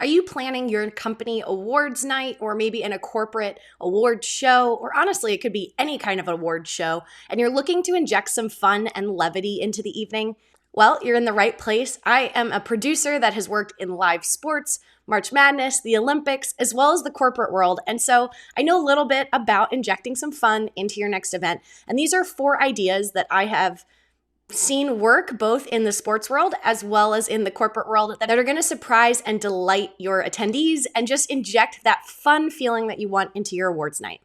Are you planning your company awards night or maybe in a corporate award show? Or honestly, it could be any kind of award show, and you're looking to inject some fun and levity into the evening? Well, you're in the right place. I am a producer that has worked in live sports, March Madness, the Olympics, as well as the corporate world. And so I know a little bit about injecting some fun into your next event. And these are 4 ideas that I have seen work both in the sports world as well as in the corporate world that are going to surprise and delight your attendees and just inject that fun feeling that you want into your awards night.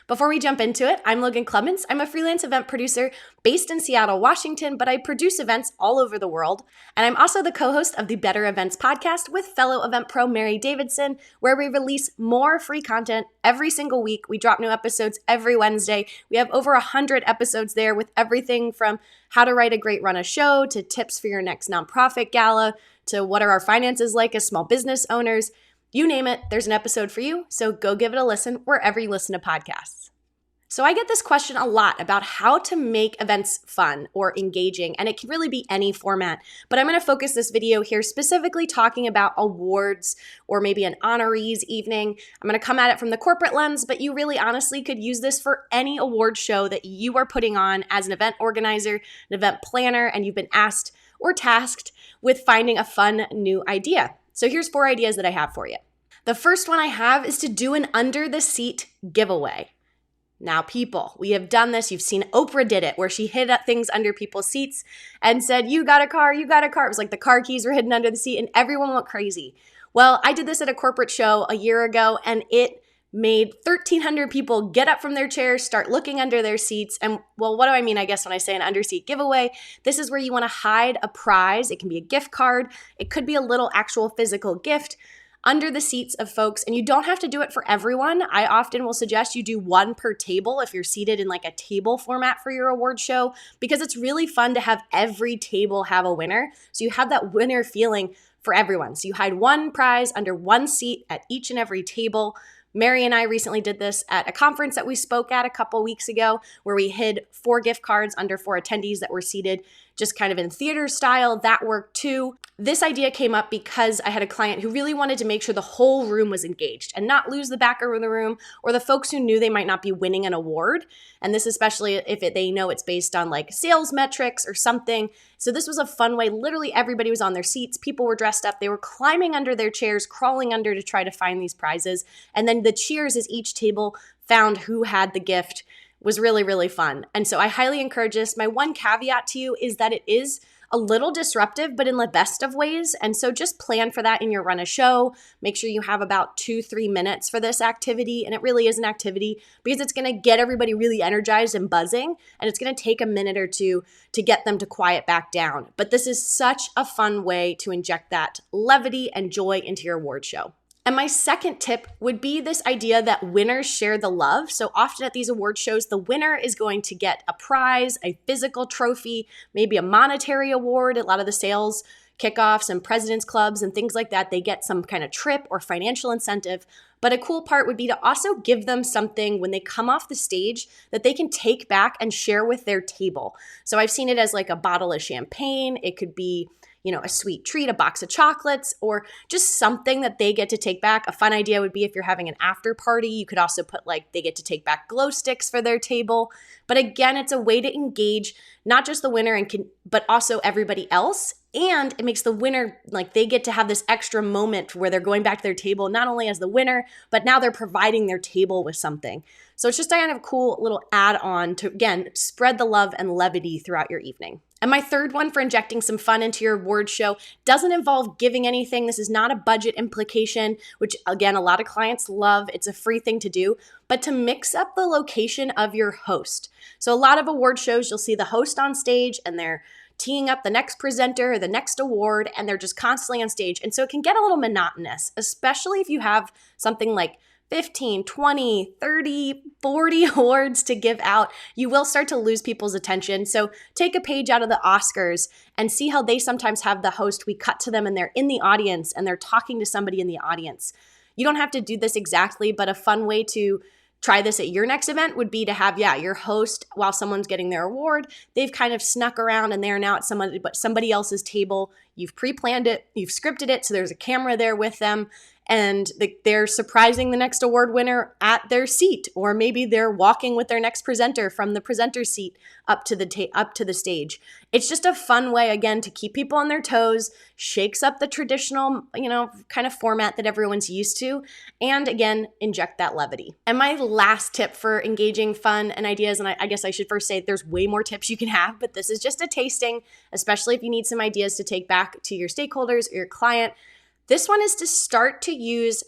Before we jump into it, I'm Logan Clements. I'm a freelance event producer based in Seattle, Washington, but I produce events all over the world. And I'm also the co-host of the Better Events podcast with fellow event pro Mary Davidson, where we release more free content every single week. We drop new episodes every Wednesday. We have over 100 episodes there with everything from how to write a great run a show to tips for your next nonprofit gala to what are our finances like as small business owners. You name it, there's an episode for you, so go give it a listen wherever you listen to podcasts. So I get this question a lot about how to make events fun or engaging, and it can really be any format. But I'm going to focus this video here specifically talking about awards or maybe an honorees evening. I'm going to come at it from the corporate lens, but you really honestly could use this for any award show that you are putting on as an event organizer, an event planner, and you've been asked or tasked with finding a fun new idea. So here's 4 ideas that I have for you. The first one I have is to do an under the seat giveaway. Now, people, we have done this. You've seen Oprah did it, where she hid things under people's seats and said, you got a car, you got a car. It was like the car keys were hidden under the seat and everyone went crazy. Well, I did this at a corporate show a year ago and it made 1,300 people get up from their chairs, start looking under their seats. And well, what do I mean, I guess, when I say an underseat giveaway? This is where you want to hide a prize. It can be a gift card. It could be a little actual physical gift under the seats of folks. And you don't have to do it for everyone. I often will suggest you do 1 per table if you're seated in like a table format for your award show, because it's really fun to have every table have a winner. So you have that winner feeling for everyone. So you hide 1 prize under 1 seat at each and every table. Mary and I recently did this at a conference that we spoke at a couple weeks ago, where we hid 4 gift cards under 4 attendees that were seated just kind of in theater style. That worked too. This idea came up because I had a client who really wanted to make sure the whole room was engaged and not lose the backer of the room or the folks who knew they might not be winning an award. And this especially if they know it's based on like sales metrics or something. So this was a fun way. Literally everybody was on their seats. People were dressed up. They were climbing under their chairs, crawling under to try to find these prizes. And then the cheers as each table found who had the gift was really, really fun. And so I highly encourage this. My one caveat to you is that it is a little disruptive, but in the best of ways. And so just plan for that in your run a show. Make sure you have about 2-3 minutes for this activity. And it really is an activity because it's going to get everybody really energized and buzzing. And it's going to take a minute or 2 to get them to quiet back down. But this is such a fun way to inject that levity and joy into your award show. And my second tip would be this idea that winners share the love. So often at these award shows, the winner is going to get a prize, a physical trophy, maybe a monetary award. A lot of the sales kickoffs and president's clubs and things like that, they get some kind of trip or financial incentive. But a cool part would be to also give them something when they come off the stage that they can take back and share with their table. So I've seen it as like a bottle of champagne. It could be a sweet treat, a box of chocolates, or just something that they get to take back. A fun idea would be if you're having an after party, you could also put they get to take back glow sticks for their table. But again, it's a way to engage not just the winner but also everybody else. And it makes the winner, they get to have this extra moment where they're going back to their table, not only as the winner, but now they're providing their table with something. So it's just a kind of cool little add-on to, again, spread the love and levity throughout your evening. And my third one for injecting some fun into your award show doesn't involve giving anything. This is not a budget implication, which again, a lot of clients love. It's a free thing to do, but to mix up the location of your host. So a lot of award shows, you'll see the host on stage and they're teeing up the next presenter or the next award, and they're just constantly on stage. And so it can get a little monotonous, especially if you have something like 15, 20, 30, 40 awards to give out. You will start to lose people's attention. So take a page out of the Oscars and see how they sometimes have the host. We cut to them and they're in the audience and they're talking to somebody in the audience. You don't have to do this exactly, but a fun way to try this at your next event would be to have, your host, while someone's getting their award, they've kind of snuck around and they're now at somebody else's table. You've pre-planned it, you've scripted it, so there's a camera there with them, and they're surprising the next award winner at their seat, or maybe they're walking with their next presenter from the presenter's seat up to the stage. It's just a fun way, again, to keep people on their toes, shakes up the traditional, kind of format that everyone's used to, and again, inject that levity. And my last tip for engaging fun and ideas, and I guess I should first say there's way more tips you can have, but this is just a tasting, especially if you need some ideas to take back to your stakeholders or your client. This one is to start to use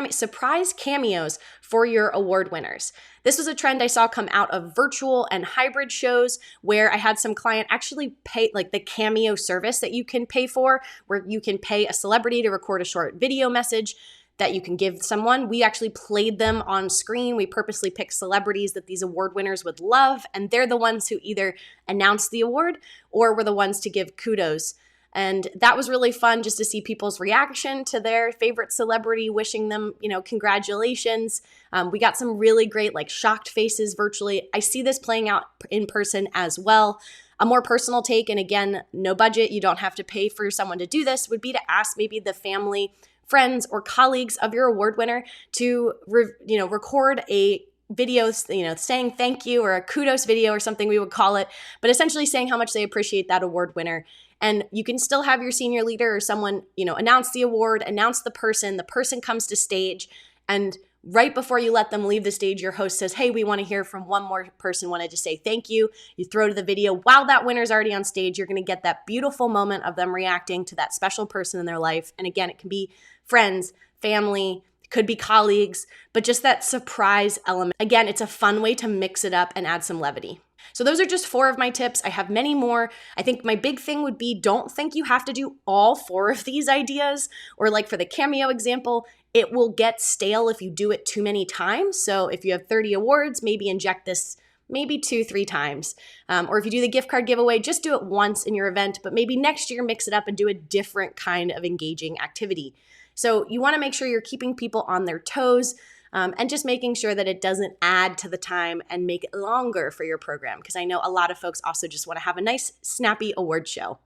surprise cameos for your award winners. This was a trend I saw come out of virtual and hybrid shows, where I had some client actually pay, like the cameo service that you can pay for, where you can pay a celebrity to record a short video message that you can give someone. We actually played them on screen. We purposely picked celebrities that these award winners would love, and they're the ones who either announced the award or were the ones to give kudos. And that was really fun, just to see people's reaction to their favorite celebrity, wishing them, congratulations. We got some really great, shocked faces virtually. I see this playing out in person as well. A more personal take, and again, no budget, you don't have to pay for someone to do this, would be to ask maybe the family, friends, or colleagues of your award winner to, record a video, saying thank you, or a kudos video or something we would call it, but essentially saying how much they appreciate that award winner. And you can still have your senior leader or someone, announce the award, announce the person comes to stage, and right before you let them leave the stage, your host says, hey, we want to hear from one more person, wanted to say thank you. You throw to the video while that winner's already on stage. You're going to get that beautiful moment of them reacting to that special person in their life. And again, it can be friends, family, could be colleagues, but just that surprise element. Again, it's a fun way to mix it up and add some levity. So those are just 4 of my tips. I have many more. I think my big thing would be, don't think you have to do all 4 of these ideas, or for the cameo example, it will get stale if you do it too many times. So if you have 30 awards, maybe inject this maybe 2-3 times. Or if you do the gift card giveaway, just do it once in your event, but maybe next year mix it up and do a different kind of engaging activity. So you want to make sure you're keeping people on their toes, and just making sure that it doesn't add to the time and make it longer for your program, because I know a lot of folks also just want to have a nice, snappy award show.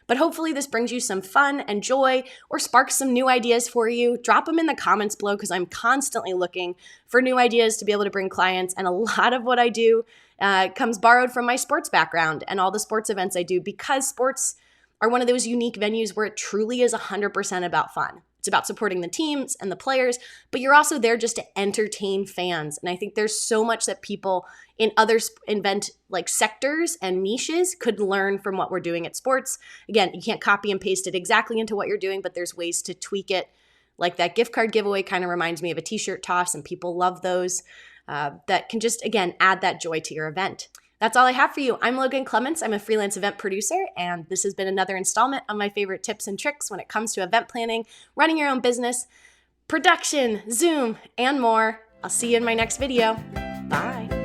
But hopefully this brings you some fun and joy, or sparks some new ideas for you. Drop them in the comments below, because I'm constantly looking for new ideas to be able to bring clients, and a lot of what I do comes borrowed from my sports background and all the sports events I do, because sports are one of those unique venues where it truly is 100% about fun. It's about supporting the teams and the players, but you're also there just to entertain fans. And I think there's so much that people in other event sectors and niches could learn from what we're doing at sports. Again, you can't copy and paste it exactly into what you're doing, but there's ways to tweak it. Like that gift card giveaway kind of reminds me of a t-shirt toss, and people love those. That can just, again, add that joy to your event. That's all I have for you. I'm Logan Clements. I'm a freelance event producer, and this has been another installment of my favorite tips and tricks when it comes to event planning, running your own business, production, Zoom, and more. I'll see you in my next video. Bye.